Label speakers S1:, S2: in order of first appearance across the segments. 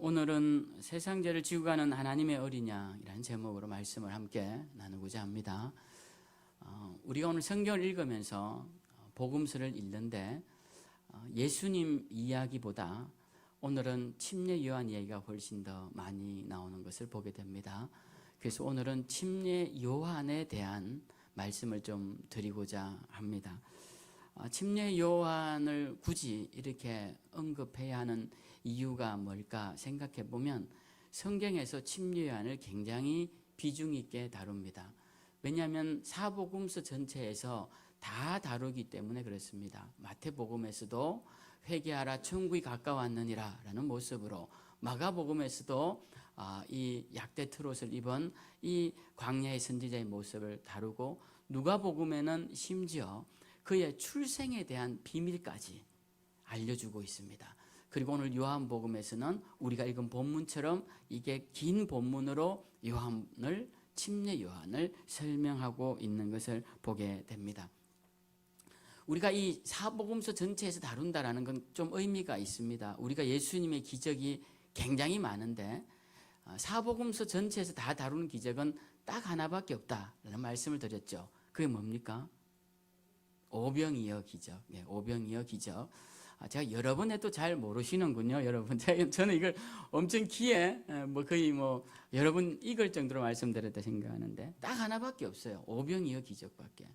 S1: 오늘은 세상 죄를 지고 가는 하나님의 어린 양이라는 제목으로 말씀을 함께 나누고자 합니다. 우리가 오늘 성경을 읽으면서 복음서를 읽는데 예수님 이야기보다 오늘은 침례 요한 이야기가 훨씬 더 많이 나오는 것을 보게 됩니다. 그래서 오늘은 침례 요한에 대한 말씀을 좀 드리고자 합니다. 침례 요한을 굳이 이렇게 언급해야 하는 이유가 뭘까 생각해 보면 성경에서 침례 요한을 굉장히 비중 있게 다룹니다. 왜냐하면 사복음서 전체에서 다 다루기 때문에 그렇습니다. 마태복음에서도 회개하라 천국이 가까웠느니라 라는 모습으로, 마가복음에서도 이 약대 트롯을 입은 이 광야의 선지자의 모습을 다루고, 누가복음에는 심지어 그의 출생에 대한 비밀까지 알려주고 있습니다. 그리고 오늘 요한복음에서는 우리가 읽은 본문처럼 이게 긴 본문으로 침례 요한을 설명하고 있는 것을 보게 됩니다. 우리가 이 사복음서 전체에서 다룬다라는 건 좀 의미가 있습니다. 우리가 예수님의 기적이 굉장히 많은데 사복음서 전체에서 다 다루는 기적은 딱 하나밖에 없다라는 말씀을 드렸죠. 그게 뭡니까? 오병이어 기적. 오병이어 기적. 제가 여러 번 해도 잘 모르시는군요, 여러분. 저는 이걸 엄청 귀에 거의 여러 번 읽을 정도로 말씀드렸다 생각하는데 딱 하나밖에 없어요. 오병이어 기적밖에.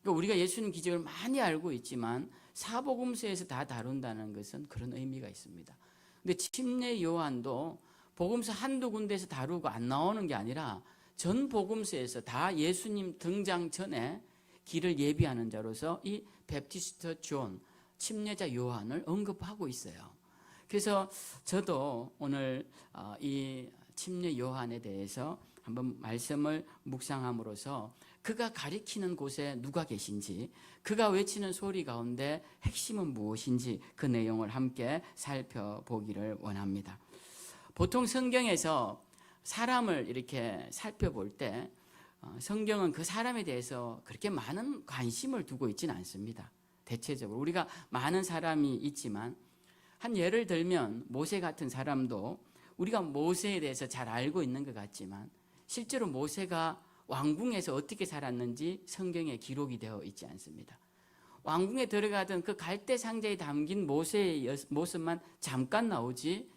S1: 그러니까 우리가 예수님 기적을 많이 알고 있지만 사복음서에서 다 다룬다는 것은 그런 의미가 있습니다. 근데 침례 요한도 복음서 한두 군데에서 다루고 안 나오는 게 아니라 전 복음서에서 다 예수님 등장 전에 길을 예비하는 자로서 이 베프티스트 존, 침례자 요한을 언급하고 있어요. 그래서 저도 오늘 이 침례 요한에 대해서 한번 말씀을 묵상함으로써 그가 가리키는 곳에 누가 계신지, 그가 외치는 소리 가운데 핵심은 무엇인지 그 내용을 함께 살펴보기를 원합니다. 보통 성경에서 사람을 이렇게 살펴볼 때 성경은 그 사람에 대해서 그렇게 많은 관심을 두고 있지는 않습니다. 대체적으로 우리가 많은 사람이 있지만, 한 예를 들면 모세 같은 사람도 우리가 모세에 대해서 잘 알고 있는 것 같지만 실제로 모세가 왕궁에서 어떻게 살았는지 성경에 기록이 되어 있지 않습니다. 왕궁에 들어가던 그 갈대 상자에 담긴 모세의 모습만 잠깐 나오지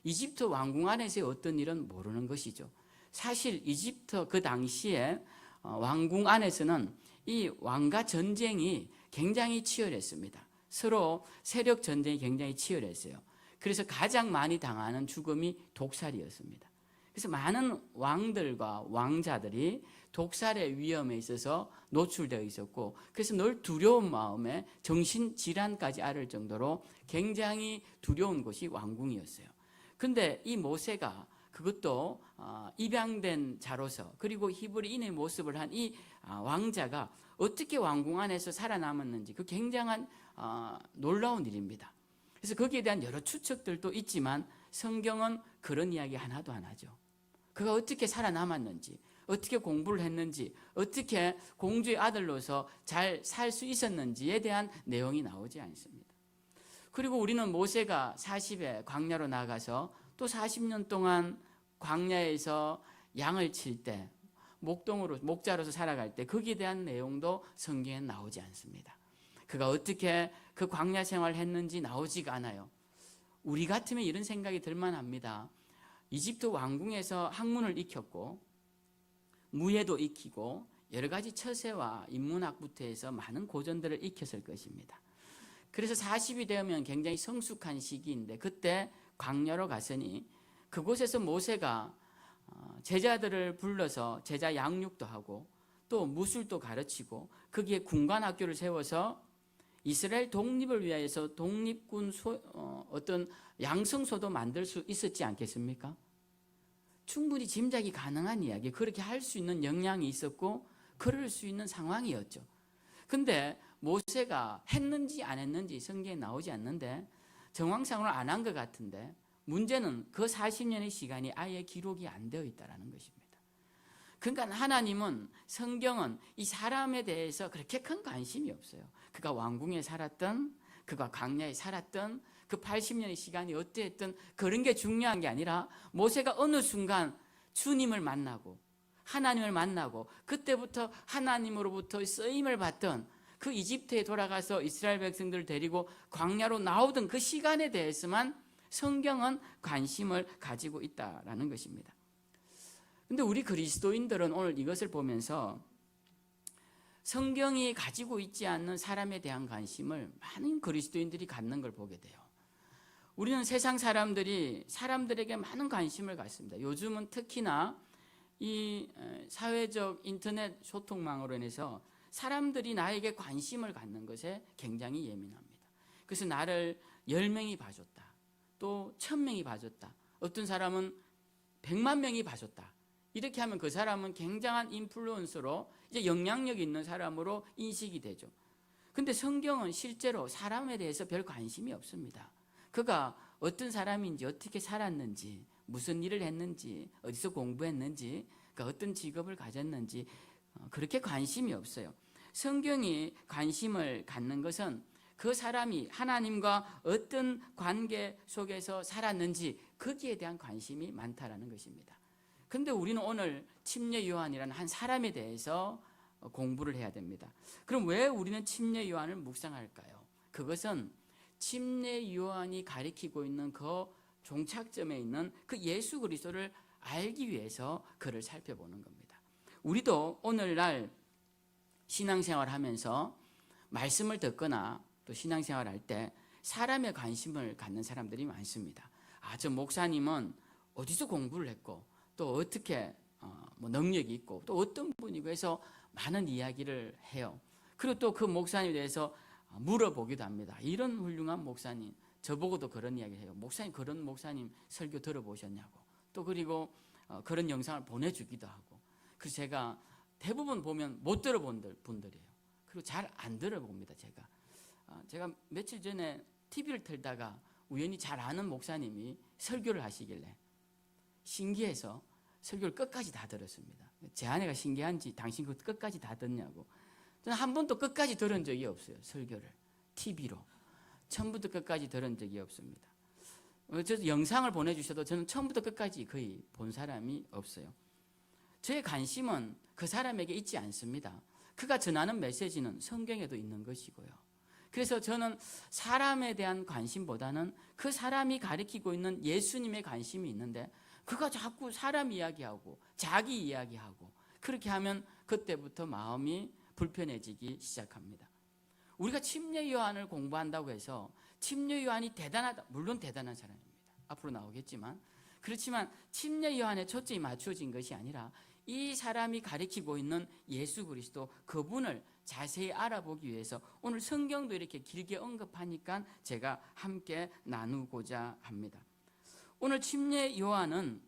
S1: 이집트 왕궁 안에서의 어떤 일은 모르는 것이죠. 사실 이집트 그 당시에 왕궁 안에서는 이 왕가 전쟁이 굉장히 치열했습니다. 서로 세력 전쟁이 굉장히 치열했어요. 그래서 가장 많이 당하는 죽음이 독살이었습니다. 그래서 많은 왕들과 왕자들이 독살의 위험에 있어서 노출되어 있었고, 그래서 늘 두려운 마음에 정신질환까지 앓을 정도로 굉장히 두려운 곳이 왕궁이었어요. 그런데 이 모세가 그것도 입양된 자로서, 그리고 히브리인의 모습을 한 이 왕자가 어떻게 왕궁 안에서 살아남았는지, 그 굉장한 놀라운 일입니다. 그래서 거기에 대한 여러 추측들도 있지만 성경은 그런 이야기 하나도 안 하죠. 그가 어떻게 살아남았는지, 어떻게 공부를 했는지, 어떻게 공주의 아들로서 잘 살 수 있었는지에 대한 내용이 나오지 않습니다. 그리고 우리는 모세가 40에 광야로 나가서 또 40년 동안 광야에서 양을 칠 때, 목자로서 살아갈 때 거기에 대한 내용도 성경에 나오지 않습니다. 그가 어떻게 그 광야 생활을 했는지 나오지가 않아요. 우리 같으면 이런 생각이 들만합니다. 이집트 왕궁에서 학문을 익혔고 무예도 익히고 여러 가지 처세와 인문학부터 해서 많은 고전들을 익혔을 것입니다. 그래서 40이 되면 굉장히 성숙한 시기인데 그때 광야로 갔으니 그곳에서 모세가 제자들을 불러서 제자 양육도 하고 또 무술도 가르치고 거기에 군관학교를 세워서 이스라엘 독립을 위하여서 독립군 어떤 양성소도 만들 수 있었지 않겠습니까? 충분히 짐작이 가능한 이야기, 그렇게 할 수 있는 역량이 있었고 그럴 수 있는 상황이었죠. 근데 모세가 했는지 안 했는지 성경에 나오지 않는데 정황상으로 안 한 것 같은데, 문제는 그 40년의 시간이 아예 기록이 안 되어 있다는 것입니다. 그러니까 하나님은, 성경은 이 사람에 대해서 그렇게 큰 관심이 없어요. 그가 왕궁에 살았던, 그가 광야에 살았던, 그 80년의 시간이 어땠든 그런 게 중요한 게 아니라 모세가 어느 순간 주님을 만나고 하나님을 만나고 그때부터 하나님으로부터 쓰임을 받던 그 이집트에 돌아가서 이스라엘 백성들을 데리고 광야로 나오던 그 시간에 대해서만 성경은 관심을 가지고 있다라는 것입니다. 근데 우리 그리스도인들은 오늘 이것을 보면서 성경이 가지고 있지 않는 사람에 대한 관심을 많은 그리스도인들이 갖는 걸 보게 돼요. 우리는 세상 사람들에게 많은 관심을 갖습니다. 요즘은 특히나 이 사회적 인터넷 소통망으로 인해서 사람들이 나에게 관심을 갖는 것에 굉장히 예민합니다. 그래서 나를 10명이 봐줬다. 또 1000명이 봐줬다. 어떤 사람은 100만 명이 봐줬다. 이렇게 하면 그 사람은 굉장한 인플루언서로 이제 영향력 있는 사람으로 인식이 되죠. 근데 성경은 실제로 사람에 대해서 별 관심이 없습니다. 그가 어떤 사람인지, 어떻게 살았는지, 무슨 일을 했는지, 어디서 공부했는지, 그러니까 어떤 직업을 가졌는지 그렇게 관심이 없어요. 성경이 관심을 갖는 것은 그 사람이 하나님과 어떤 관계 속에서 살았는지 거기에 대한 관심이 많다라는 것입니다. 근데 우리는 오늘 침례 요한이라는 한 사람에 대해서 공부를 해야 됩니다. 그럼 왜 우리는 침례 요한을 묵상할까요? 그것은 침례 요한이 가리키고 있는 그 종착점에 있는 그 예수 그리스도를 알기 위해서 그를 살펴보는 겁니다. 우리도 오늘날 신앙생활 하면서 말씀을 듣거나 또 신앙생활 할 때 사람의 관심을 갖는 사람들이 많습니다. 저 목사님은 어디서 공부를 했고 또 어떻게 능력이 있고 또 어떤 분이고 해서 많은 이야기를 해요. 그리고 또 그 목사님에 대해서 물어보기도 합니다. 이런 훌륭한 목사님, 저보고도 그런 이야기를 해요. 목사님, 그런 목사님 설교 들어보셨냐고. 또 그리고 그런 영상을 보내주기도 하고. 그래서 제가 대부분 보면 못 들어본 분들이에요. 그리고 잘 안 들어봅니다. 제가 며칠 전에 TV를 틀다가 우연히 잘 아는 목사님이 설교를 하시길래 신기해서 설교를 끝까지 다 들었습니다. 제 아내가 신기한지 당신 그 끝까지 다 듣냐고. 저는 한 번도 끝까지 들은 적이 없어요. 설교를 TV로 처음부터 끝까지 들은 적이 없습니다. 저 영상을 보내주셔도 저는 처음부터 끝까지 거의 본 사람이 없어요. 저의 관심은 그 사람에게 있지 않습니다. 그가 전하는 메시지는 성경에도 있는 것이고요. 그래서 저는 사람에 대한 관심보다는 그 사람이 가리키고 있는 예수님의 관심이 있는데 그가 자꾸 사람 이야기하고 자기 이야기하고 그렇게 하면 그때부터 마음이 불편해지기 시작합니다. 우리가 침례 요한을 공부한다고 해서 침례 요한이 대단하다, 물론 대단한 사람입니다. 앞으로 나오겠지만 그렇지만 침례 요한에 초점이 맞춰진 것이 아니라 이 사람이 가리키고 있는 예수 그리스도 그분을 자세히 알아보기 위해서 오늘 성경도 이렇게 길게 언급하니까 제가 함께 나누고자 합니다. 오늘 침례 요한은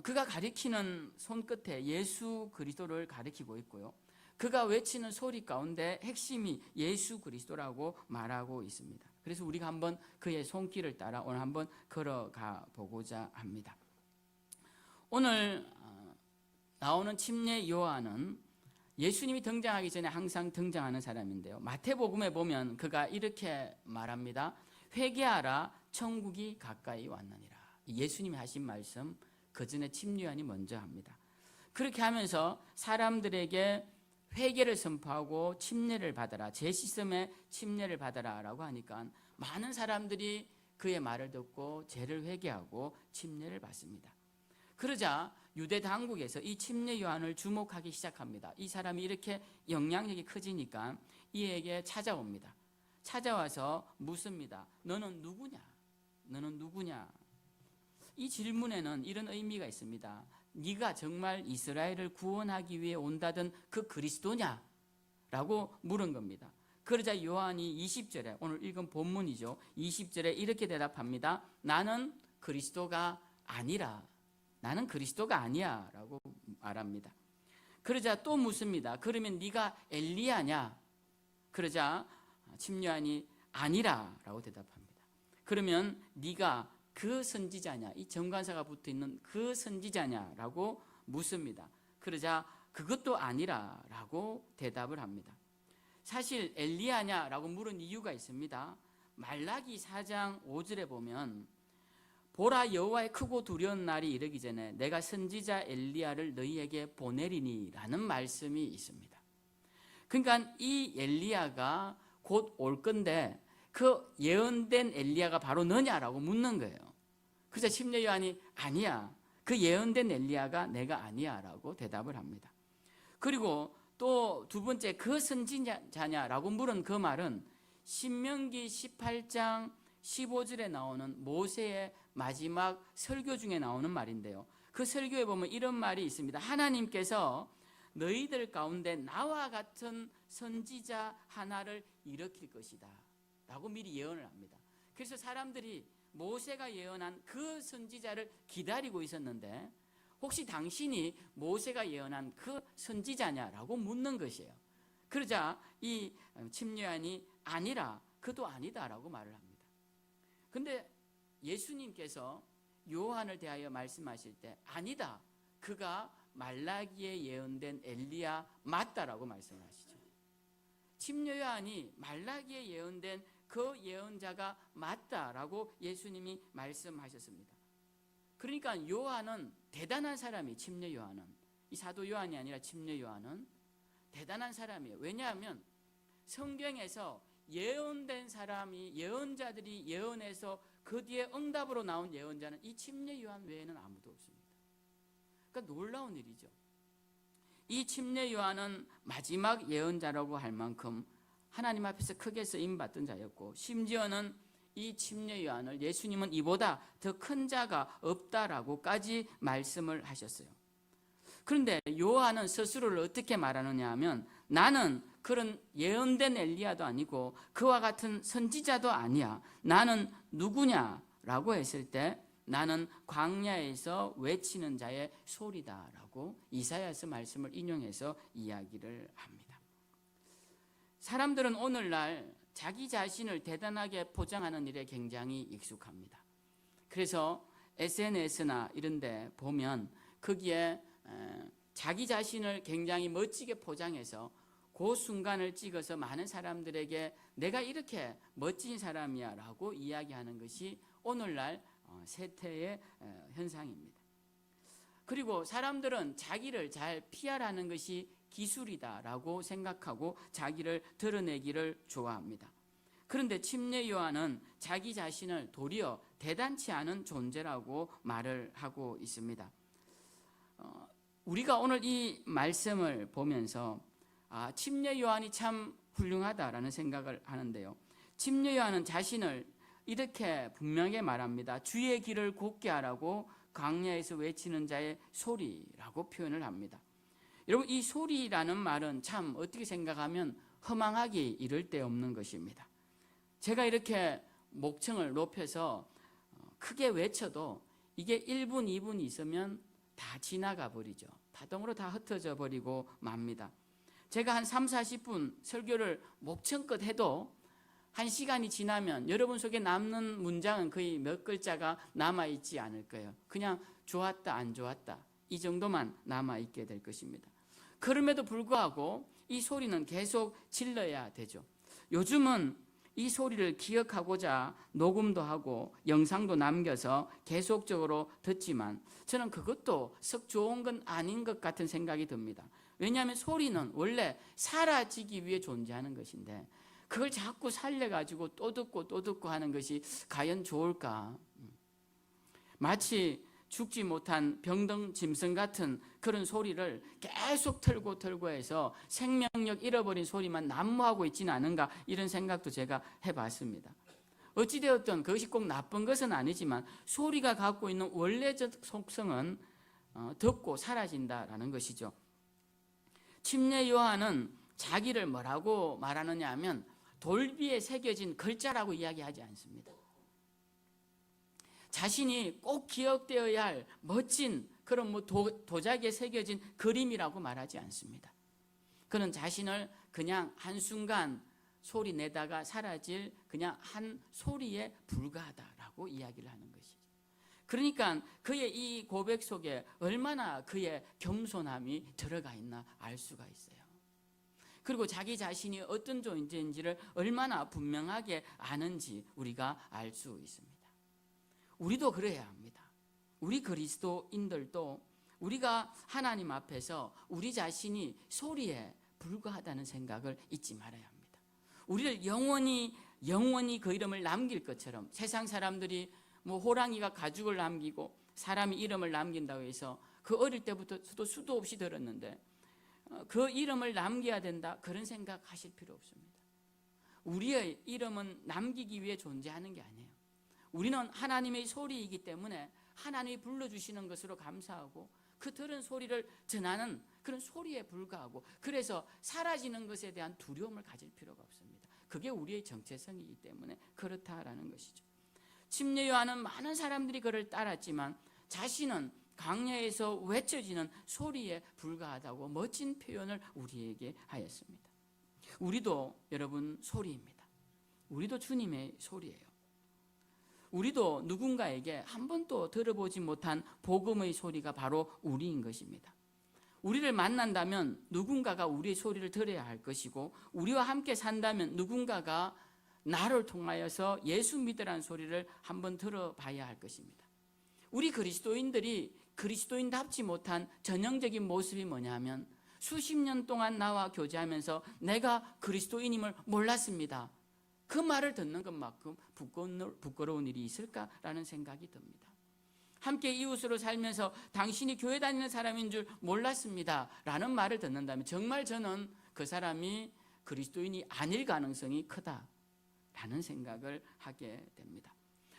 S1: 그가 가리키는 손끝에 예수 그리스도를 가리키고 있고요. 그가 외치는 소리 가운데 핵심이 예수 그리스도라고 말하고 있습니다. 그래서 우리가 한번 그의 손길을 따라 오늘 한번 걸어가 보고자 합니다. 오늘 나오는 침례 요한은 예수님이 등장하기 전에 항상 등장하는 사람인데요. 마태복음에 보면 그가 이렇게 말합니다. 회개하라, 천국이 가까이 왔느니라. 예수님이 하신 말씀 그 전에 침례 요한이 먼저 합니다. 그렇게 하면서 사람들에게 회개를 선포하고 침례를 받아라, 제시섬에 침례를 받아라 라고 하니까 많은 사람들이 그의 말을 듣고 죄를 회개하고 침례를 받습니다. 그러자 유대 당국에서 이 침례 요한을 주목하기 시작합니다. 이 사람이 이렇게 영향력이 커지니까 이에게 찾아옵니다. 찾아와서 묻습니다. 너는 누구냐? 너는 누구냐? 이 질문에는 이런 의미가 있습니다. 네가 정말 이스라엘을 구원하기 위해 온다던 그 그리스도냐? 라고 물은 겁니다. 그러자 요한이 20절에 오늘 읽은 본문이죠. 20절에 이렇게 대답합니다. 나는 그리스도가 아니라, 나는 그리스도가 아니야 라고 말합니다. 그러자 또 묻습니다. 그러면 네가 엘리야냐? 그러자 침례 요한이 아니라 라고 대답합니다. 그러면 네가 그 선지자냐, 이 정관사가 붙어있는 그 선지자냐라고 묻습니다. 그러자 그것도 아니라라고 대답을 합니다. 사실 엘리야냐라고 물은 이유가 있습니다. 말라기 4장 5절에 보면 보라, 여호와의 크고 두려운 날이 이르기 전에 내가 선지자 엘리야를 너희에게 보내리니 라는 말씀이 있습니다. 그러니까 이 엘리야가 곧 올 건데 그 예언된 엘리야가 바로 너냐라고 묻는 거예요. 그래서 침례 요한이 아니야, 그 예언된 엘리야가 내가 아니야 라고 대답을 합니다. 그리고 또 두 번째, 그 선지자냐라고 물은 그 말은 신명기 18장 15절에 나오는 모세의 마지막 설교 중에 나오는 말인데요, 그 설교에 보면 이런 말이 있습니다. 하나님께서 너희들 가운데 나와 같은 선지자 하나를 일으킬 것이다 라고 미리 예언을 합니다. 그래서 사람들이 모세가 예언한 그 선지자를 기다리고 있었는데 혹시 당신이 모세가 예언한 그 선지자냐라고 묻는 것이에요. 그러자 이 침례 요한이 아니라, 그도 아니다라고 말을 합니다. 근데 예수님께서 요한을 대하여 말씀하실 때 아니다, 그가 말라기에 예언된 엘리야 맞다라고 말씀을 하시죠. 침례 요한이 말라기에 예언된 그 예언자가 맞다라고 예수님이 말씀하셨습니다. 그러니까 요한은 대단한 사람이, 침례 요한은, 이 사도 요한이 아니라 침례 요한은 대단한 사람이에요. 왜냐하면 성경에서 예언된 사람이, 예언자들이 예언해서 그 뒤에 응답으로 나온 예언자는 이 침례 요한 외에는 아무도 없습니다. 그러니까 놀라운 일이죠. 이 침례 요한은 마지막 예언자라고 할 만큼 하나님 앞에서 크게 쓰임받던 자였고, 심지어는 이 침례 요한을 예수님은 이보다 더 큰 자가 없다라고까지 말씀을 하셨어요. 그런데 요한은 스스로를 어떻게 말하느냐 하면, 나는 그런 예언된 엘리야도 아니고 그와 같은 선지자도 아니야. 나는 누구냐라고 했을 때 나는 광야에서 외치는 자의 소리다라고 이사야서 말씀을 인용해서 이야기를 합니다. 사람들은 오늘날 자기 자신을 대단하게 포장하는 일에 굉장히 익숙합니다. 그래서 SNS나 이런 데 보면 거기에 자기 자신을 굉장히 멋지게 포장해서 그 순간을 찍어서 많은 사람들에게 내가 이렇게 멋진 사람이야 라고 이야기하는 것이 오늘날 세태의 현상입니다. 그리고 사람들은 자기를 잘 PR하는 것이 기술이다라고 생각하고 자기를 드러내기를 좋아합니다. 그런데 침례 요한은 자기 자신을 도리어 대단치 않은 존재라고 말을 하고 있습니다. 우리가 오늘 이 말씀을 보면서 침례 요한이 참 훌륭하다라는 생각을 하는데요, 침례 요한은 자신을 이렇게 분명하게 말합니다. 주의 길을 곧게 하라고 광야에서 외치는 자의 소리라고 표현을 합니다. 여러분, 이 소리라는 말은 참 어떻게 생각하면 허망하기 이를 데 없는 것입니다. 제가 이렇게 목청을 높여서 크게 외쳐도 이게 1분, 2분 있으면 다 지나가 버리죠. 파동으로 다 흩어져 버리고 맙니다. 제가 한 3, 40분 설교를 목청껏 해도 1시간이 지나면 여러분 속에 남는 문장은 거의 몇 글자가 남아있지 않을 거예요. 그냥 좋았다, 안 좋았다, 이 정도만 남아있게 될 것입니다. 그럼에도 불구하고 이 소리는 계속 질러야 되죠. 요즘은 이 소리를 기억하고자 녹음도 하고 영상도 남겨서 계속적으로 듣지만 저는 그것도 썩 좋은 건 아닌 것 같은 생각이 듭니다. 왜냐하면 소리는 원래 사라지기 위해 존재하는 것인데 그걸 자꾸 살려가지고 또 듣고 하는 것이 과연 좋을까? 마치 죽지 못한 병든 짐승 같은 그런 소리를 계속 틀고 해서 생명력 잃어버린 소리만 난무하고 있지는 않은가, 이런 생각도 제가 해봤습니다. 어찌되었든 그것이 꼭 나쁜 것은 아니지만 소리가 갖고 있는 원래적 속성은 듣고 사라진다라는 것이죠. 침례 요한은 자기를 뭐라고 말하느냐 하면 돌비에 새겨진 글자라고 이야기하지 않습니다. 자신이 꼭 기억되어야 할 멋진 그런 도자기에 새겨진 그림이라고 말하지 않습니다. 그는 자신을 그냥 한순간 소리 내다가 사라질 그냥 한 소리에 불과하다라고 이야기를 하는 것이죠. 그러니까 그의 이 고백 속에 얼마나 그의 겸손함이 들어가 있나 알 수가 있어요. 그리고 자기 자신이 어떤 존재인지를 얼마나 분명하게 아는지 우리가 알 수 있습니다. 우리도 그래야 합니다. 우리 그리스도인들도 우리가 하나님 앞에서 우리 자신이 소리에 불과하다는 생각을 잊지 말아야 합니다. 우리를 영원히 그 이름을 남길 것처럼 세상 사람들이 호랑이가 가죽을 남기고 사람이 이름을 남긴다고 해서 그 어릴 때부터 수도 없이 들었는데 그 이름을 남겨야 된다, 그런 생각하실 필요 없습니다. 우리의 이름은 남기기 위해 존재하는 게 아니에요. 우리는 하나님의 소리이기 때문에 하나님이 불러주시는 것으로 감사하고 그 들은 소리를 전하는 그런 소리에 불과하고, 그래서 사라지는 것에 대한 두려움을 가질 필요가 없습니다. 그게 우리의 정체성이기 때문에 그렇다라는 것이죠. 침례 요한은 많은 사람들이 그를 따랐지만 자신은 광야에서 외쳐지는 소리에 불과하다고 멋진 표현을 우리에게 하였습니다. 우리도 여러분 소리입니다. 우리도 주님의 소리예요. 우리도 누군가에게 한 번도 들어보지 못한 복음의 소리가 바로 우리인 것입니다. 우리를 만난다면 누군가가 우리의 소리를 들어야 할 것이고, 우리와 함께 산다면 누군가가 나를 통하여서 예수 믿으라는 소리를 한번 들어봐야 할 것입니다. 우리 그리스도인들이 그리스도인답지 못한 전형적인 모습이 뭐냐면, 수십 년 동안 나와 교제하면서 내가 그리스도인임을 몰랐습니다. 그 말을 듣는 것만큼 부끄러운 일이 있을까라는 생각이 듭니다. 함께 이웃으로 살면서 당신이 교회 다니는 사람인 줄 몰랐습니다 라는 말을 듣는다면 정말 저는 그 사람이 그리스도인이 아닐 가능성이 크다라는 생각을 하게 됩니다.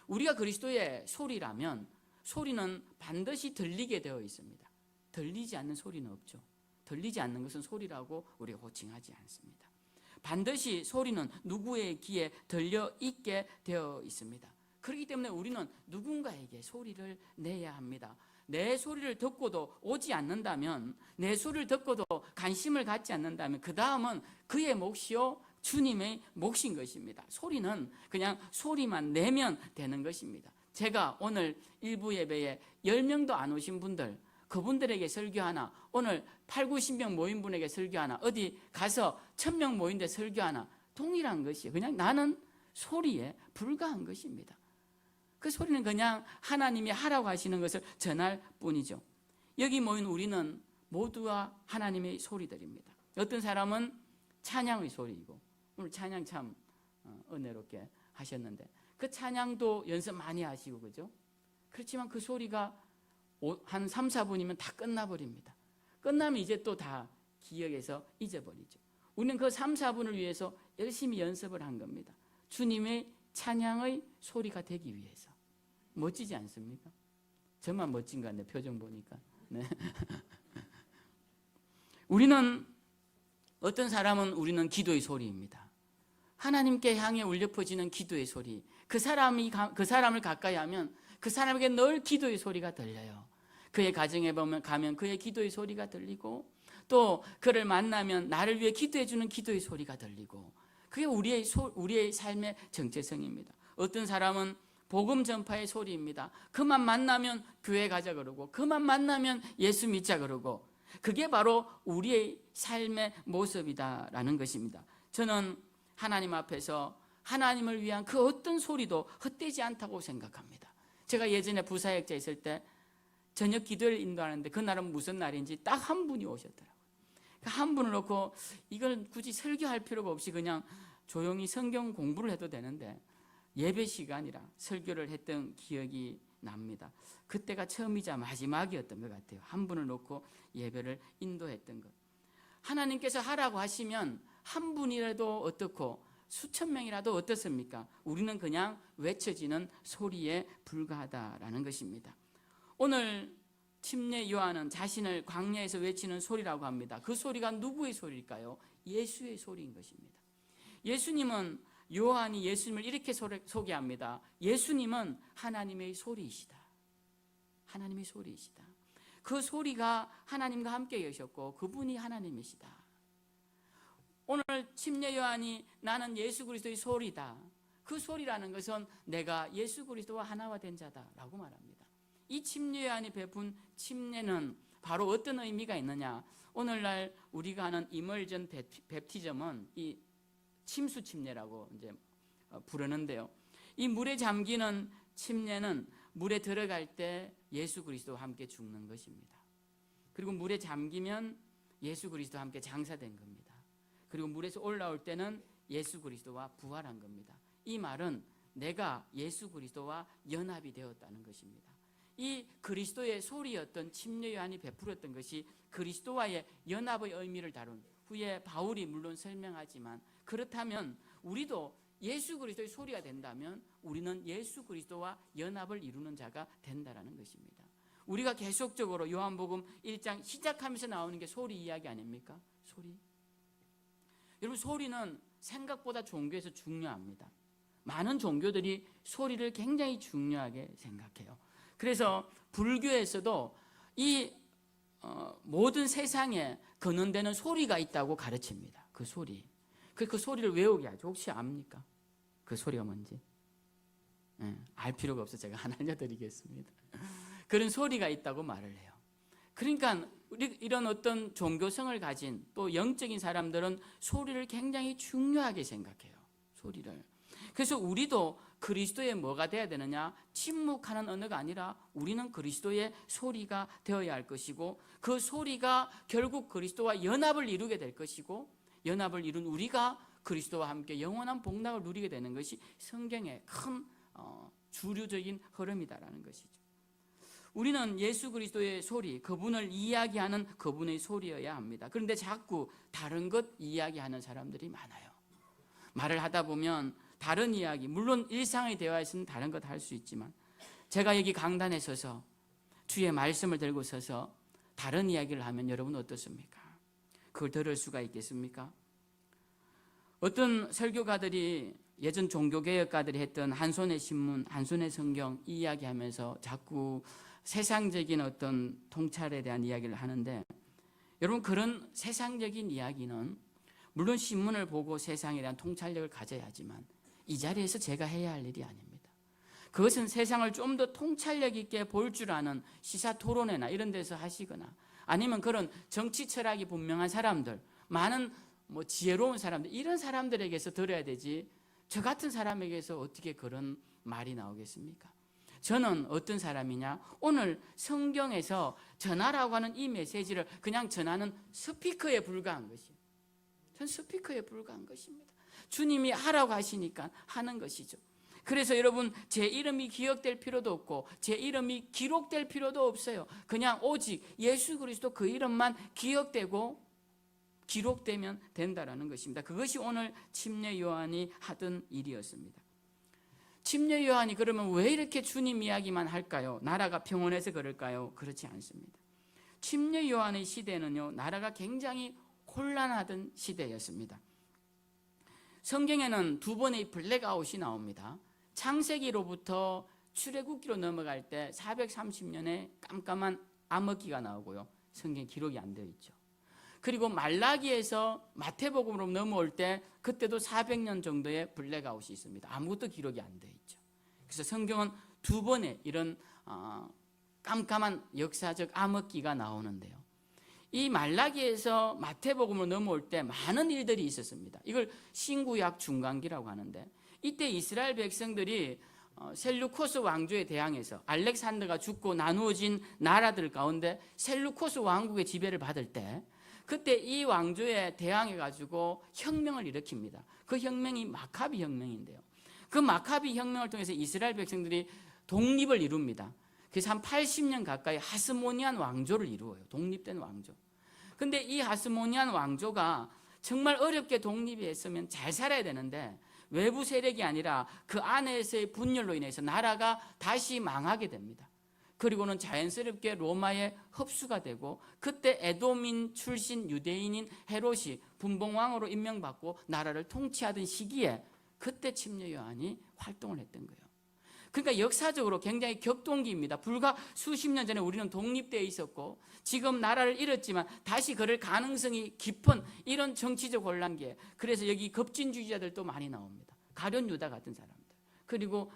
S1: 우리가 그리스도의 소리라면 소리는 반드시 들리게 되어 있습니다. 들리지 않는 소리는 없죠. 들리지 않는 것은 소리라고 우리가 호칭하지 않습니다. 반드시 소리는 누구의 귀에 들려 있게 되어 있습니다. 그렇기 때문에 우리는 누군가에게 소리를 내야 합니다. 내 소리를 듣고도 오지 않는다면, 내 소리를 듣고도 관심을 갖지 않는다면 그 다음은 그의 몫이요 주님의 몫인 것입니다. 소리는 그냥 소리만 내면 되는 것입니다. 제가 오늘 일부 예배에 10명도 안 오신 분들, 그분들에게 설교하나, 오늘 8, 90명 모인 분에게 설교하나, 어디 가서 1000명 모인데 설교하나, 동일한 것이에요. 그냥 나는 소리에 불과한 것입니다. 그 소리는 그냥 하나님이 하라고 하시는 것을 전할 뿐이죠. 여기 모인 우리는 모두가 하나님의 소리들입니다. 어떤 사람은 찬양의 소리이고, 오늘 찬양 참 은혜롭게 하셨는데 그 찬양도 연습 많이 하시고, 그죠? 그렇지만 그 소리가 한 3, 4분이면 다 끝나버립니다. 끝나면 이제 또 다 기억에서 잊어버리죠. 우리는 그 3, 4분을 위해서 열심히 연습을 한 겁니다. 주님의 찬양의 소리가 되기 위해서. 멋지지 않습니까? 저만 멋진 것 같네, 표정 보니까. 네. 어떤 사람은 우리는 기도의 소리입니다. 하나님께 향해 울려 퍼지는 기도의 소리. 그 사람을 가까이 하면 그 사람에게 늘 기도의 소리가 들려요. 그의 가정에 가면 그의 기도의 소리가 들리고, 또 그를 만나면 나를 위해 기도해 주는 기도의 소리가 들리고, 그게 우리의 삶의 정체성입니다. 어떤 사람은 복음 전파의 소리입니다. 그만 만나면 교회 가자 그러고, 그만 만나면 예수 믿자 그러고, 그게 바로 우리의 삶의 모습이다라는 것입니다. 저는 하나님 앞에서 하나님을 위한 그 어떤 소리도 헛되지 않다고 생각합니다. 제가 예전에 부사역자 있을 때 저녁 기도를 인도하는데, 그날은 무슨 날인지 딱 한 분이 오셨더라고요. 한 분을 놓고 이걸 굳이 설교할 필요가 없이 그냥 조용히 성경 공부를 해도 되는데 예배 시간이라 설교를 했던 기억이 납니다. 그때가 처음이자 마지막이었던 것 같아요. 한 분을 놓고 예배를 인도했던 것. 하나님께서 하라고 하시면 한 분이라도 어떻고 수천 명이라도 어떻습니까? 우리는 그냥 외쳐지는 소리에 불과하다라는 것입니다. 오늘 침례 요한은 자신을 광야에서 외치는 소리라고 합니다. 그 소리가 누구의 소리일까요? 예수의 소리인 것입니다. 예수님은, 요한이 예수님을 이렇게 소개합니다. 예수님은 하나님의 소리이시다. 하나님의 소리이시다. 그 소리가 하나님과 함께 계셨고 그분이 하나님이시다. 오늘 침례 요한이 나는 예수 그리스도의 소리다. 그 소리라는 것은 내가 예수 그리스도와 하나가 된 자다라고 말합니다. 이 침례 요한이 베푼 침례는 바로 어떤 의미가 있느냐? 오늘날 우리가 하는 이멀전 베프티즘은 이 침수 침례라고 이제 부르는데요. 이 물에 잠기는 침례는 물에 들어갈 때 예수 그리스도와 함께 죽는 것입니다. 그리고 물에 잠기면 예수 그리스도와 함께 장사된 겁니다. 그리고 물에서 올라올 때는 예수 그리스도와 부활한 겁니다. 이 말은 내가 예수 그리스도와 연합이 되었다는 것입니다. 이 그리스도의 소리였던 침례 요한이 베풀었던 것이 그리스도와의 연합의 의미를 다룬, 후에 바울이 물론 설명하지만, 그렇다면 우리도 예수 그리스도의 소리가 된다면 우리는 예수 그리스도와 연합을 이루는 자가 된다는 것입니다. 우리가 계속적으로 요한복음 1장 시작하면서 나오는 게 소리 이야기 아닙니까? 소리. 여러분, 소리는 생각보다 종교에서 중요합니다. 많은 종교들이 소리를 굉장히 중요하게 생각해요. 그래서 불교에서도 이 모든 세상에 거론되는 소리가 있다고 가르칩니다. 그 소리. 그 소리를 외우게 하죠. 혹시 압니까? 그 소리가 뭔지? 알 필요가 없어 제가 하나 알려드리겠습니다. 그런 소리가 있다고 말을 해요. 그러니까 이런 어떤 종교성을 가진 또 영적인 사람들은 소리를 굉장히 중요하게 생각해요. 소리를. 그래서 우리도 그리스도의 뭐가 되어야 되느냐? 침묵하는 언어가 아니라 우리는 그리스도의 소리가 되어야 할 것이고, 그 소리가 결국 그리스도와 연합을 이루게 될 것이고, 연합을 이룬 우리가 그리스도와 함께 영원한 복락을 누리게 되는 것이 성경의 큰 주류적인 흐름이다라는 것이죠. 우리는 예수 그리스도의 소리, 그분을 이야기하는 그분의 소리여야 합니다. 그런데 자꾸 다른 것 이야기하는 사람들이 많아요. 말을 하다 보면 다른 이야기, 물론 일상의 대화에서는 다른 것 할 수 있지만, 제가 여기 강단에 서서 주의 말씀을 들고 서서 다른 이야기를 하면 여러분 어떻습니까? 그걸 들을 수가 있겠습니까? 어떤 설교가들이, 예전 종교개혁가들이 했던 한 손의 신문, 한 손의 성경 이 이야기하면서 자꾸 세상적인 어떤 통찰에 대한 이야기를 하는데, 여러분, 그런 세상적인 이야기는 물론 신문을 보고 세상에 대한 통찰력을 가져야 하지만 이 자리에서 제가 해야 할 일이 아닙니다. 그것은 세상을 좀 더 통찰력 있게 볼 줄 아는 시사 토론회나 이런 데서 하시거나, 아니면 그런 정치 철학이 분명한 사람들, 많은 지혜로운 사람들, 이런 사람들에게서 들어야 되지 저 같은 사람에게서 어떻게 그런 말이 나오겠습니까? 저는 어떤 사람이냐? 오늘 성경에서 전하라고 하는 이 메시지를 그냥 전하는 스피커에 불과한 것이에요. 전 스피커에 불과한 것입니다. 주님이 하라고 하시니까 하는 것이죠. 그래서 여러분, 제 이름이 기억될 필요도 없고 제 이름이 기록될 필요도 없어요. 그냥 오직 예수 그리스도 그 이름만 기억되고 기록되면 된다라는 것입니다. 그것이 오늘 침례 요한이 하던 일이었습니다. 침례 요한이 그러면 왜 이렇게 주님 이야기만 할까요? 나라가 평온해서 그럴까요? 그렇지 않습니다. 침례 요한의 시대는요, 나라가 굉장히 혼란하던 시대였습니다. 성경에는 두 번의 블랙아웃이 나옵니다. 창세기로부터 출애굽기로 넘어갈 때 430년에 깜깜한 암흑기가 나오고요. 성경 기록이 안 되어 있죠. 그리고 말라기에서 마태복음으로 넘어올 때 그때도 400년 정도의 블랙아웃이 있습니다. 아무것도 기록이 안 되어 있죠. 그래서 성경은 두 번의 이런 깜깜한 역사적 암흑기가 나오는데요. 이 말라기에서 마태복음으로 넘어올 때 많은 일들이 있었습니다. 이걸 신구약 중간기라고 하는데, 이때 이스라엘 백성들이 셀루코스 왕조에 대항해서 알렉산더가 죽고 나누어진 나라들 가운데 셀루코스 왕국의 지배를 받을 때, 그때 이 왕조에 대항해 가지고 혁명을 일으킵니다. 그 혁명이 마카비 혁명인데요. 그 마카비 혁명을 통해서 이스라엘 백성들이 독립을 이룹니다. 그래서 한 80년 가까이 하스모니안 왕조를 이루어요. 독립된 왕조. 근데 이 하스모니안 왕조가 정말 어렵게 독립이 했으면 잘 살아야 되는데, 외부 세력이 아니라 그 안에서의 분열로 인해서 나라가 다시 망하게 됩니다. 그리고는 자연스럽게 로마에 흡수가 되고, 그때 에돔인 출신 유대인인 헤롯이 분봉왕으로 임명받고 나라를 통치하던 시기에 그때 침례 요한이 활동을 했던 거예요. 그러니까 역사적으로 굉장히 격동기입니다. 불과 수십 년 전에 우리는 독립되어 있었고 지금 나라를 잃었지만 다시 그럴 가능성이 깊은 이런 정치적 혼란기에, 그래서 여기 급진주의자들도 많이 나옵니다. 가룟 유다 같은 사람들, 그리고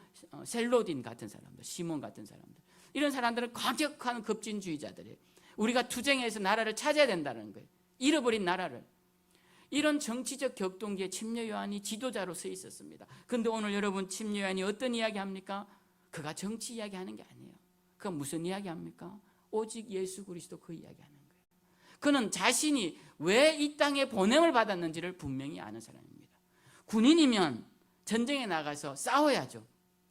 S1: 셀로딘 같은 사람들, 시몬 같은 사람들, 이런 사람들은 과격한 급진주의자들이에요. 우리가 투쟁해서 나라를 찾아야 된다는 거예요. 잃어버린 나라를. 이런 정치적 격동기에 침례 요한이 지도자로 서 있었습니다. 그런데 오늘 여러분 침례 요한이 어떤 이야기 합니까? 그가 정치 이야기하는 게 아니에요. 그가 무슨 이야기 합니까? 오직 예수 그리스도 그 이야기하는 거예요. 그는 자신이 왜 이 땅에 보냄을 받았는지를 분명히 아는 사람입니다. 군인이면 전쟁에 나가서 싸워야죠.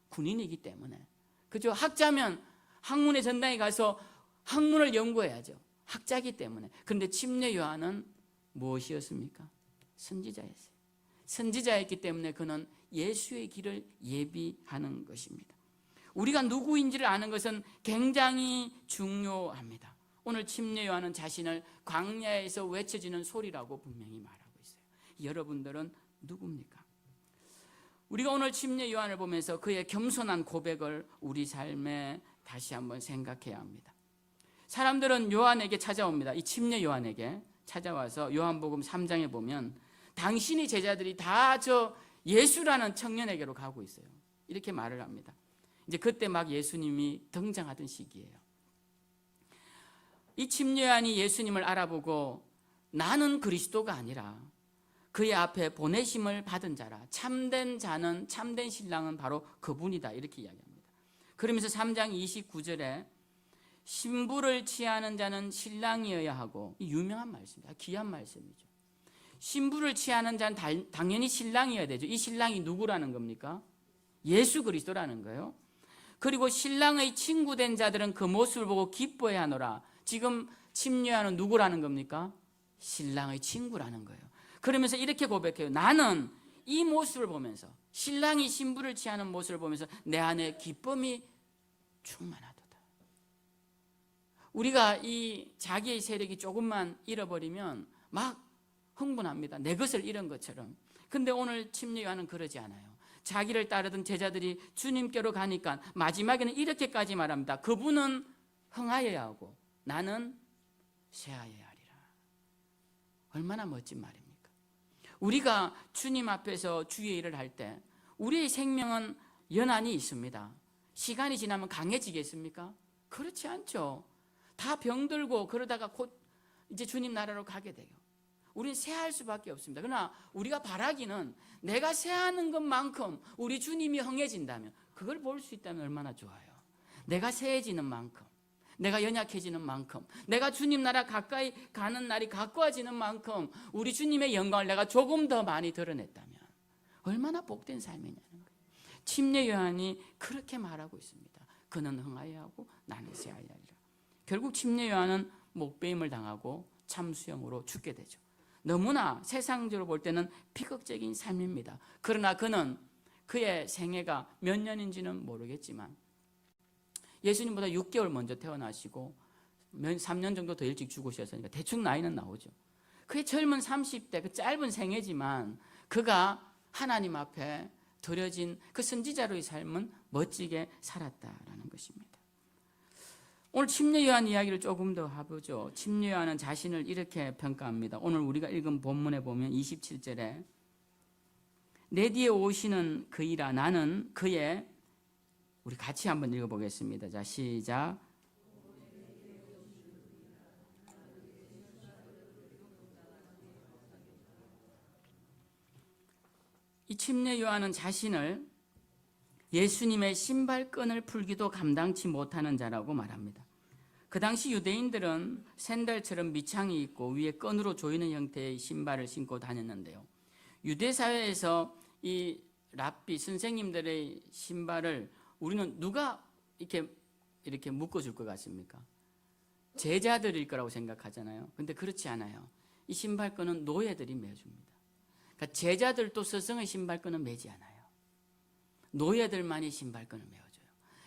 S1: 군인이기 때문에. 그죠? 학자면 학문의 전당에 가서 학문을 연구해야죠. 학자이기 때문에. 그런데 침례 요한은 무엇이었습니까? 선지자였어요. 선지자였기 때문에 그는 예수의 길을 예비하는 것입니다. 우리가 누구인지를 아는 것은 굉장히 중요합니다. 오늘 침례 요한은 자신을 광야에서 외쳐지는 소리라고 분명히 말하고 있어요. 여러분들은 누굽니까? 우리가 오늘 침례 요한을 보면서 그의 겸손한 고백을 우리 삶에 다시 한번 생각해야 합니다. 사람들은 요한에게 찾아옵니다. 이 침례 요한에게 찾아와서 요한복음 3장에 보면 당신의 제자들이 다 저 예수라는 청년에게로 가고 있어요. 이렇게 말을 합니다. 이제 그때 막 예수님이 등장하던 시기예요. 이 침례 요한이 예수님을 알아보고 나는 그리스도가 아니라 그의 앞에 보내심을 받은 자라. 참된 자는, 참된 신랑은 바로 그분이다. 이렇게 이야기합니다. 그러면서 3장 29절에 신부를 취하는 자는 신랑이어야 하고, 이 유명한 말씀입니다. 귀한 말씀이죠. 신부를 취하는 자는 당연히 신랑이어야 되죠. 이 신랑이 누구라는 겁니까? 예수 그리스도라는 거예요. 그리고 신랑의 친구 된 자들은 그 모습을 보고 기뻐해야 하노라. 지금 침례 요한은 누구라는 겁니까? 신랑의 친구라는 거예요. 그러면서 이렇게 고백해요. 나는 이 모습을 보면서, 신랑이 신부를 취하는 모습을 보면서 내 안에 기쁨이 충만하도다. 우리가 이 자기의 세력이 조금만 잃어버리면 막 흥분합니다. 내 것을 잃은 것처럼. 근데 오늘 침례 요한은 그러지 않아요. 자기를 따르던 제자들이 주님께로 가니까 마지막에는 이렇게까지 말합니다. 그분은 흥하여야 하고 나는 쇠하여야 하리라. 얼마나 멋진 말입니까? 우리가 주님 앞에서 주의 일을 할 때 우리의 생명은 연한이 있습니다. 시간이 지나면 강해지겠습니까? 그렇지 않죠. 다 병들고 그러다가 곧 이제 주님 나라로 가게 돼요. 우리는 쇠할 수밖에 없습니다. 그러나 우리가 바라기는 내가 쇠하는 것만큼 우리 주님이 흥해진다면, 그걸 볼 수 있다면 얼마나 좋아요. 내가 쇠해지는 만큼, 내가 연약해지는 만큼, 내가 주님 나라 가까이 가는 날이 가까워지는 만큼 우리 주님의 영광을 내가 조금 더 많이 드러냈다면 얼마나 복된 삶이냐는 거예요. 침례 요한이 그렇게 말하고 있습니다. 그는 흥하여야 하고 나는 쇠하여야 하리라. 결국 침례 요한은 목배임을 당하고 참수형으로 죽게 되죠. 너무나 세상적으로 볼 때는 비극적인 삶입니다. 그러나 그는 그의 생애가 몇 년인지는 모르겠지만 예수님보다 6개월 먼저 태어나시고 3년 정도 더 일찍 죽으셨으니까 대충 나이는 나오죠. 그의 젊은 30대 그 짧은 생애지만 그가 하나님 앞에 드려진 그 선지자로의 삶은 멋지게 살았다라는 것입니다. 오늘 침례 요한 이야기를 조금 더 해보죠. 침례 요한은 자신을 이렇게 평가합니다. 오늘 우리가 읽은 본문에 보면 27절에 내 뒤에 오시는 그이라 나는 그의, 우리 같이 한번 읽어보겠습니다. 자, 시작. 이 침례 요한은 자신을 예수님의 신발끈을 풀기도 감당치 못하는 자라고 말합니다. 그 당시 유대인들은 샌들처럼 밑창이 있고 위에 끈으로 조이는 형태의 신발을 신고 다녔는데요. 유대 사회에서 이 랍비 선생님들의 신발을 우리는 누가 이렇게 묶어줄 것 같습니까? 제자들일 거라고 생각하잖아요. 근데 그렇지 않아요. 이 신발끈은 노예들이 매줍니다. 그러니까 제자들도 스승의 신발끈은 매지 않아요. 노예들만이 신발끈을 메어줘요.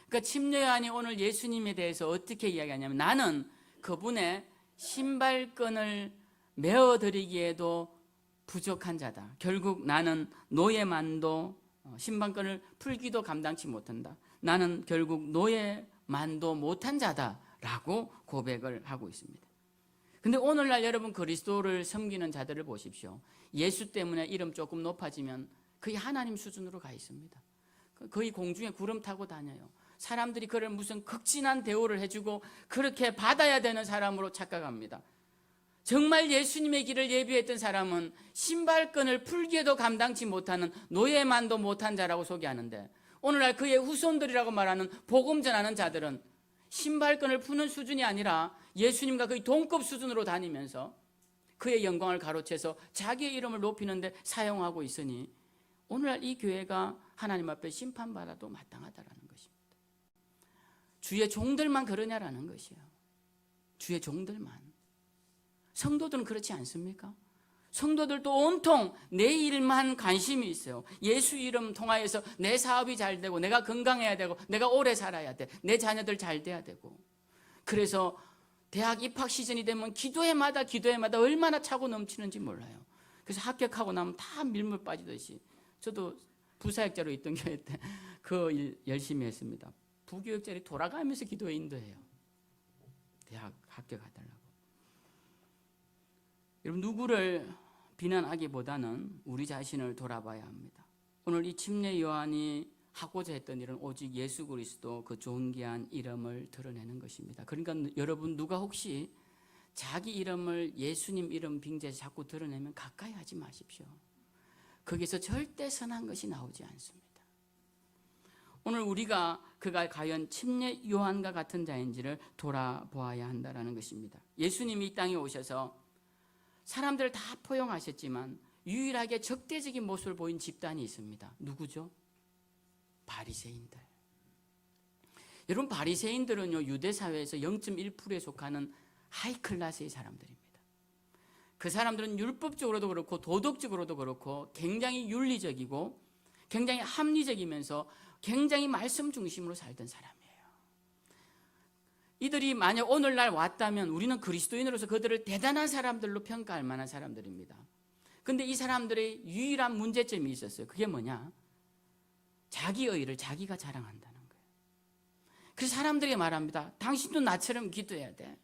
S1: 그러니까 침례 요한이 오늘 예수님에 대해서 어떻게 이야기하냐면 나는 그분의 신발끈을 메어드리기에도 부족한 자다. 결국 나는 노예만도 신발끈을 풀기도 감당치 못한다. 나는 결국 노예만도 못한 자다라고 고백을 하고 있습니다. 근데 오늘날 여러분 그리스도를 섬기는 자들을 보십시오. 예수 때문에 이름 조금 높아지면 거의 하나님 수준으로 가 있습니다. 거의 공중에 구름 타고 다녀요. 사람들이 그를 무슨 극진한 대우를 해주고 그렇게 받아야 되는 사람으로 착각합니다. 정말 예수님의 길을 예비했던 사람은 신발끈을 풀기에도 감당치 못하는 노예만도 못한 자라고 소개하는데, 오늘날 그의 후손들이라고 말하는 복음 전하는 자들은 신발끈을 푸는 수준이 아니라 예수님과 거의 동급 수준으로 다니면서 그의 영광을 가로채서 자기의 이름을 높이는데 사용하고 있으니 오늘날 이 교회가 하나님 앞에 심판받아도 마땅하다라는 것입니다. 주의 종들만 그러냐라는 것이에요. 주의 종들만. 성도들은 그렇지 않습니까? 성도들도 온통 내 일만 관심이 있어요. 예수 이름 통하여서 내 사업이 잘 되고, 내가 건강해야 되고, 내가 오래 살아야 돼, 내 자녀들 잘 돼야 되고. 그래서 대학 입학 시즌이 되면 기도회마다 얼마나 차고 넘치는지 몰라요. 그래서 합격하고 나면 다 밀물 빠지듯이. 저도 부사역자로 있던 교회 때 그 일 열심히 했습니다. 부교역자리 돌아가면서 기도회 인도해요. 대학 합격하달라고. 여러분, 누구를 비난하기보다는 우리 자신을 돌아봐야 합니다. 오늘 이 침례 요한이 하고자 했던 일은 오직 예수 그리스도 그 존귀한 이름을 드러내는 것입니다. 그러니까 여러분, 누가 혹시 자기 이름을 예수님 이름 빙자해서 자꾸 드러내면 가까이 하지 마십시오. 거기서 절대 선한 것이 나오지 않습니다. 오늘 우리가 그가 과연 침례 요한과 같은 자인지를 돌아보아야 한다는 것입니다. 예수님이 이 땅에 오셔서 사람들을 다 포용하셨지만 유일하게 적대적인 모습을 보인 집단이 있습니다. 누구죠? 바리새인들. 여러분, 바리새인들은요, 유대 사회에서 0.1%에 속하는 하이 클래스의 사람들입니다. 그 사람들은 율법적으로도 그렇고 도덕적으로도 그렇고 굉장히 윤리적이고 굉장히 합리적이면서 굉장히 말씀 중심으로 살던 사람이에요. 이들이 만약 오늘날 왔다면 우리는 그리스도인으로서 그들을 대단한 사람들로 평가할 만한 사람들입니다. 그런데 이 사람들의 유일한 문제점이 있었어요. 그게 뭐냐? 자기 의의를 자기가 자랑한다는 거예요. 그래서 사람들이 말합니다. 당신도 나처럼 기도해야 돼.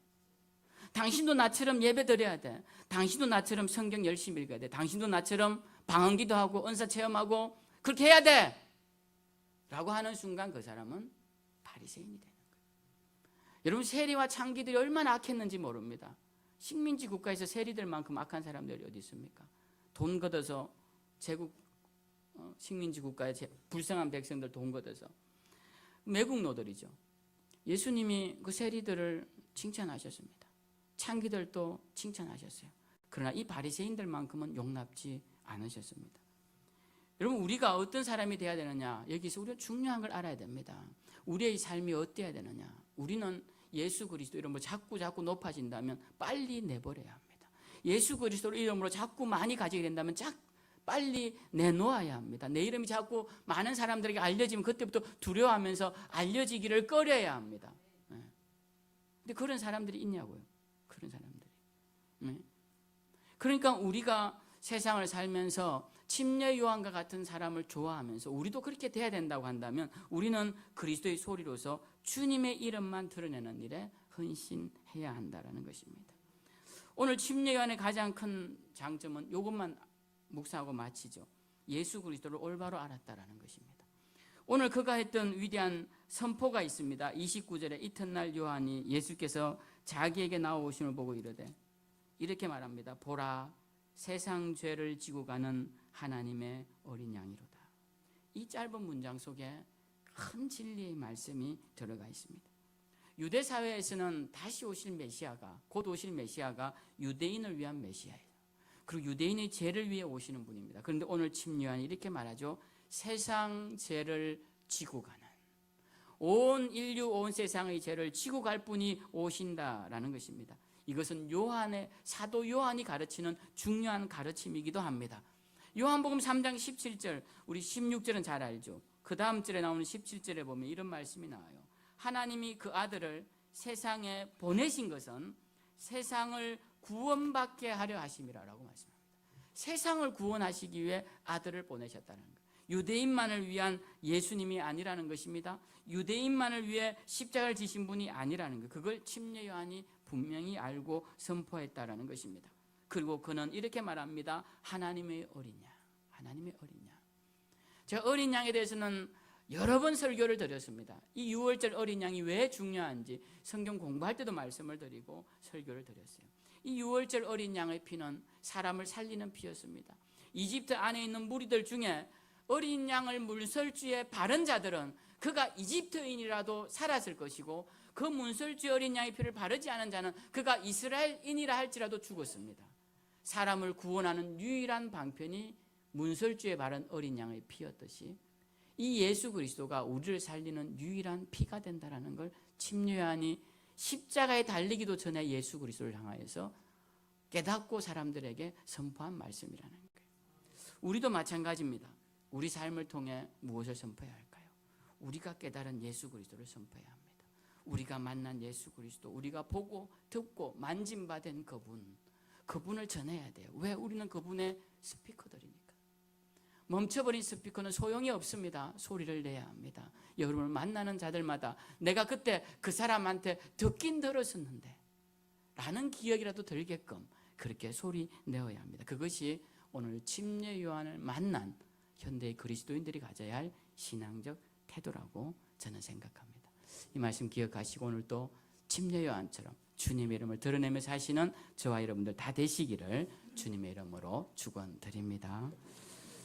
S1: 당신도 나처럼 예배 드려야 돼. 당신도 나처럼 성경 열심히 읽어야 돼. 당신도 나처럼 방언기도 하고 은사 체험하고 그렇게 해야 돼. 라고 하는 순간 그 사람은 바리새인이 돼요. 여러분, 세리와 창기들이 얼마나 악했는지 모릅니다. 식민지 국가에서 세리들만큼 악한 사람들이 어디 있습니까? 돈 걷어서 제국 식민지 국가의 불쌍한 백성들 돈 걷어서 매국노들이죠. 예수님이 그 세리들을 칭찬하셨습니다. 창기들도 칭찬하셨어요. 그러나 이 바리새인들만큼은 용납지 않으셨습니다. 여러분, 우리가 어떤 사람이 돼야 되느냐? 여기서 우리가 중요한 걸 알아야 됩니다. 우리의 삶이 어때야 되느냐? 우리는 예수 그리스도 이름으로 자꾸 높아진다면 빨리 내버려야 합니다. 예수 그리스도 이름으로 자꾸 많이 가지게 된다면 빨리 내놓아야 합니다. 내 이름이 자꾸 많은 사람들에게 알려지면 그때부터 두려워하면서 알려지기를 꺼려야 합니다. 근데 그런 사람들이 있냐고요? 그런 사람들이. 그러니까 우리가 세상을 살면서 침례 요한과 같은 사람을 좋아하면서 우리도 그렇게 돼야 된다고 한다면 우리는 그리스도의 소리로서 주님의 이름만 드러내는 일에 헌신해야 한다는 것입니다. 오늘 침례 요한의 가장 큰 장점은 이것만 묵상하고 마치죠. 예수 그리스도를 올바로 알았다는 것입니다. 오늘 그가 했던 위대한 선포가 있습니다. 29절에 이튿날 요한이 예수께서 자기에게 나오심을 보고 이르되 이렇게 말합니다. 보라, 세상 죄를 지고 가는 하나님의 어린 양이로다. 이 짧은 문장 속에 큰 진리의 말씀이 들어가 있습니다. 유대 사회에서는 다시 오실 메시아가, 곧 오실 메시아가 유대인을 위한 메시아예요. 그리고 유대인의 죄를 위해 오시는 분입니다. 그런데 오늘 침례 요한이 이렇게 말하죠. 세상 죄를 지고 가는, 온 인류 온 세상의 죄를 지고 갈 분이 오신다라는 것입니다. 이것은 사도 요한이 가르치는 중요한 가르침이기도 합니다. 요한복음 3장 17절, 우리 16절은 잘 알죠. 그 다음 절에 나오는 17절에 보면 이런 말씀이 나와요. 하나님이 그 아들을 세상에 보내신 것은 세상을 구원받게 하려 하심이라고 말씀합니다. 세상을 구원하시기 위해 아들을 보내셨다는 거예요. 유대인만을 위한 예수님이 아니라는 것입니다. 유대인만을 위해 십자가를 지신 분이 아니라는 거예요. 그걸 침례 요한이 분명히 알고 선포했다라는 것입니다. 그리고 그는 이렇게 말합니다. 하나님의 어린 양. 하나님의 어린 양. 제가 어린 양에 대해서는 여러 번 설교를 드렸습니다. 이 유월절 어린 양이 왜 중요한지 성경 공부할 때도 말씀을 드리고 설교를 드렸어요. 이 유월절 어린 양의 피는 사람을 살리는 피였습니다. 이집트 안에 있는 무리들 중에 어린 양을 문설주에 바른 자들은 그가 이집트인이라도 살았을 것이고, 그 문설주 어린 양의 피를 바르지 않은 자는 그가 이스라엘인이라 할지라도 죽었습니다. 사람을 구원하는 유일한 방편이 문설주에 바른 어린 양의 피였듯이 이 예수 그리스도가 우리를 살리는 유일한 피가 된다는 걸 침례요한이 십자가에 달리기도 전에 예수 그리스도를 향하여서 깨닫고 사람들에게 선포한 말씀이라는 거예요. 우리도 마찬가지입니다. 우리 삶을 통해 무엇을 선포해야 할까요? 우리가 깨달은 예수 그리스도를 선포해야 합니다. 우리가 만난 예수 그리스도, 우리가 보고 듣고 만진 바 된 그분을 전해야 돼요. 왜? 우리는 그분의 스피커들이니까. 멈춰버린 스피커는 소용이 없습니다. 소리를 내야 합니다. 여러분을 만나는 자들마다 내가 그때 그 사람한테 듣긴 들었었는데 라는 기억이라도 들게끔 그렇게 소리 내어야 합니다. 그것이 오늘 침례 요한을 만난 현대의 그리스도인들이 가져야 할 신앙적 태도라고 저는 생각합니다. 이 말씀 기억하시고 오늘 또 침례 요한처럼 주님의 이름을 드러내며 사시는 저와 여러분들 다 되시기를 주님의 이름으로 축원드립니다.